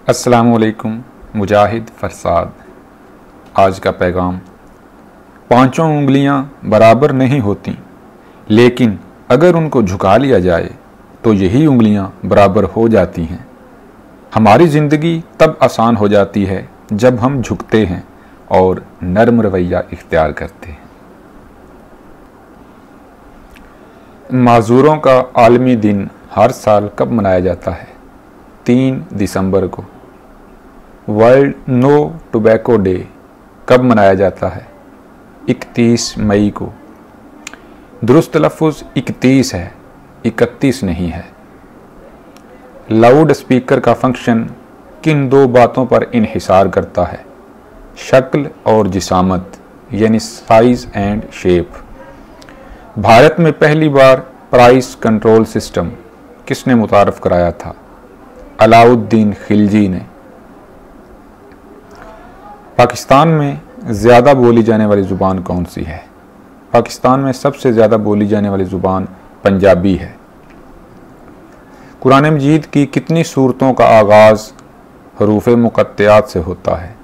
अस्सलामुअलैकुम। मुजाहिद फरसाद। आज का पैगाम। पांचों उंगलियां बराबर नहीं होती, लेकिन अगर उनको झुका लिया जाए तो यही उंगलियां बराबर हो जाती हैं। हमारी ज़िंदगी तब आसान हो जाती है जब हम झुकते हैं और नर्म रवैया इख्तियार करते हैं। माजूरों का आलमी दिन हर साल कब मनाया जाता है? 3 दिसंबर को। वर्ल्ड नो टोबैको डे कब मनाया जाता है? 31 मई को। दुरुस्त लफ्ज़ 31 है, 31 नहीं है। लाउड स्पीकर का फंक्शन किन दो बातों पर इन्हिसार करता है? शक्ल और जिसामत, यानी साइज़ एंड शेप। भारत में पहली बार प्राइस कंट्रोल सिस्टम किसने मुतारफ़ कराया था? अलाउद्दीन खिलजी ने। पाकिस्तान में ज़्यादा बोली जाने वाली ज़ुबान कौन सी है? पाकिस्तान में सबसे ज़्यादा बोली जाने वाली ज़ुबान पंजाबी है। कुरान मजीद की कितनी सूरतों का आगाज़ हरूफ मुक़त्तआत से होता है?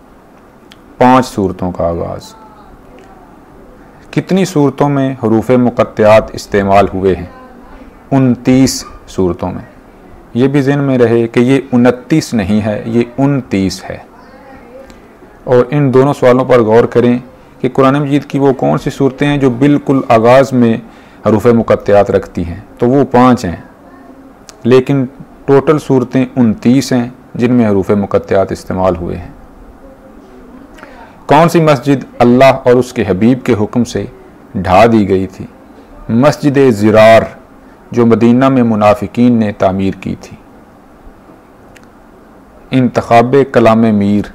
5 सूरतों का आगाज़। कितनी सूरतों में हरूफ मुक़त्तआत इस्तेमाल हुए हैं? 29 सूरतों में। ये भी ज़हन में रहे कि ये 29 नहीं है, ये 29 है। और इन दोनों सवालों पर गौर करें कि कुरान मजीद की वो कौन सी सूरतें हैं जो बिल्कुल आगाज़ में हरूफ मुक़त्तआत रखती हैं, तो वो 5 हैं, लेकिन टोटल सूरतें 29 हैं जिनमें हरूफ मुक़त्तआत इस्तेमाल हुए हैं। कौन सी मस्जिद अल्लाह और उसके हबीब के हुक्म से ढा दी गई थी? मस्जिद ज़िरार, जो मदीना में मुनाफिकीन ने तामीर की थी। इंतखाब कलाम मीर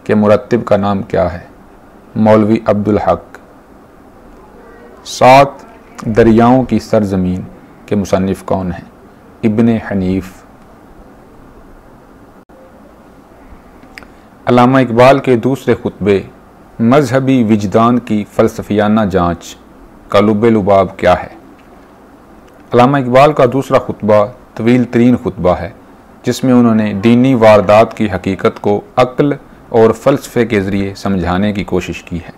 के मुरत्तिब का नाम क्या है? मौलवी अब्दुल हक। 7 दरियाओं की सरजमीन के मुसन्निफ कौन हैं? इब्ने हनीफ। अल्लामा इकबाल के दूसरे खुतबे मजहबी विजदान की फ़लसफ़ियाना जाँच का लुब-ए-लुबाब क्या है? अल्लामा इकबाल का दूसरा खुतबा तवील तरीन खुतबा है, जिसमें उन्होंने दीनी वारदात की हकीकत को अक्ल और फ़लसफ़े के ज़रिए समझाने की कोशिश की है।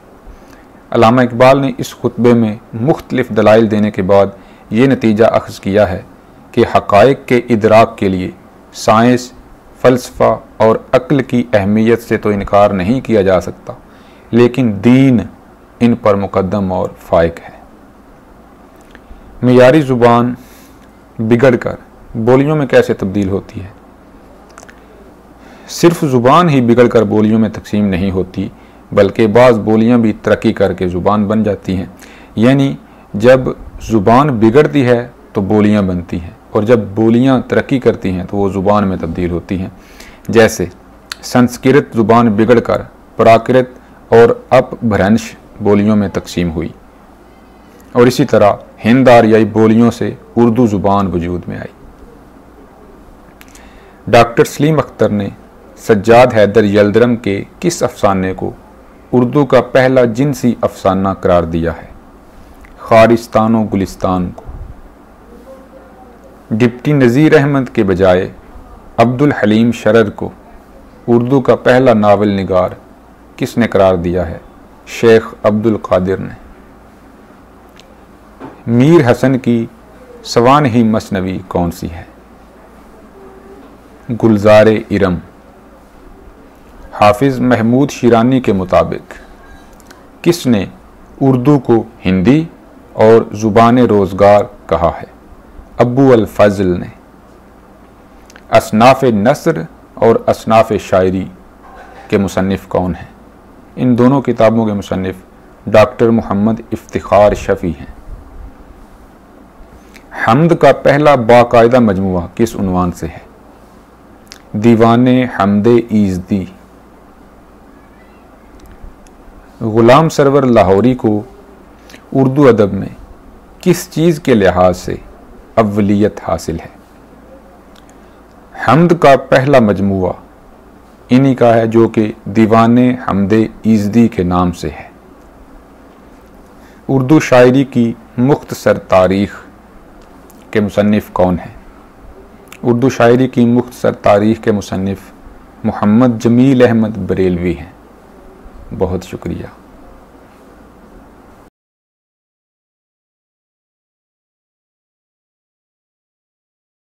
अल्लामा इकबाल ने इस खुतबे में मुख्तलिफ़ दलाइल देने के बाद ये नतीजा अख़ज़ किया है कि हक़ाइक़ के इदराक के लिए साइंस, फ़लसफ़ा और अक्ल की अहमियत से तो इनकार नहीं किया जा सकता, लेकिन दीन इन पर मुक़द्दम और फ़ाइक़ है। मियारी ज़ुबान बिगड़ कर बोलियों में कैसे तब्दील होती है? सिर्फ ज़ुबान ही बिगड़ कर बोलियों में तकसीम नहीं होती, बल्कि बाज़ बोलियां भी तरक्की करके ज़ुबान बन जाती हैं। यानी जब ज़ुबान बिगड़ती है तो बोलियां बनती हैं, और जब बोलियां तरक्की करती हैं तो वो ज़ुबान में तब्दील होती हैं। जैसे संस्कृत ज़ुबान बिगड़ कर प्राकृत और अपभ्रंश बोलियों में तकसीम हुई, और इसी तरह हिंद आरियाई बोलियों से उर्दू ज़ुबान वजूद में आई। डॉक्टर सलीम अख्तर ने सज्जाद हैदर यल्दरम के किस अफसाने को उर्दू का पहला जिनसी अफसाना करार दिया है? खारिस्तान व गुलिस्तान को। डिप्टी नज़ीर अहमद के बजाय अब्दुल हलीम शरर को उर्दू का पहला नावल निगार किसने करार दिया है? शेख अब्दुल कादिर ने। मीर हसन की सवानही मसनवी कौन सी है? गुलज़ारे इरम। हाफिज़ महमूद शिरानी के मुताबिक किसने उर्दू को हिंदी और ज़ुबान रोज़गार कहा है? अबू अल फज़ल ने। असनाफ़ नस्र और असनाफ़ शायरी के मुसन्निफ कौन हैं? इन दोनों किताबों के मुसन्निफ डॉक्टर मोहम्मद इफ्तिखार शफ़ी हैं। हम्द का पहला बाकायदा मजमुआ किस उन्वान से है? दीवाने हमदे ईज़दी। ग़ुलाम सरवर लाहौरी को उर्दू अदब में किस चीज़ के लिहाज से अव्वलियत हासिल है? हम्द का पहला मजमुआ इन्हीं का है, जो कि दीवाने हमदे ईज़दी के नाम से है। उर्दू शायरी की मुख्तसर तारीख़ के मुसन्निफ कौन हैं? उर्दू शायरी की मुख्तसर तारीख़ के मुसन्निफ मोहम्मद जमील अहमद बरेलवी हैं। बहुत शुक्रिया।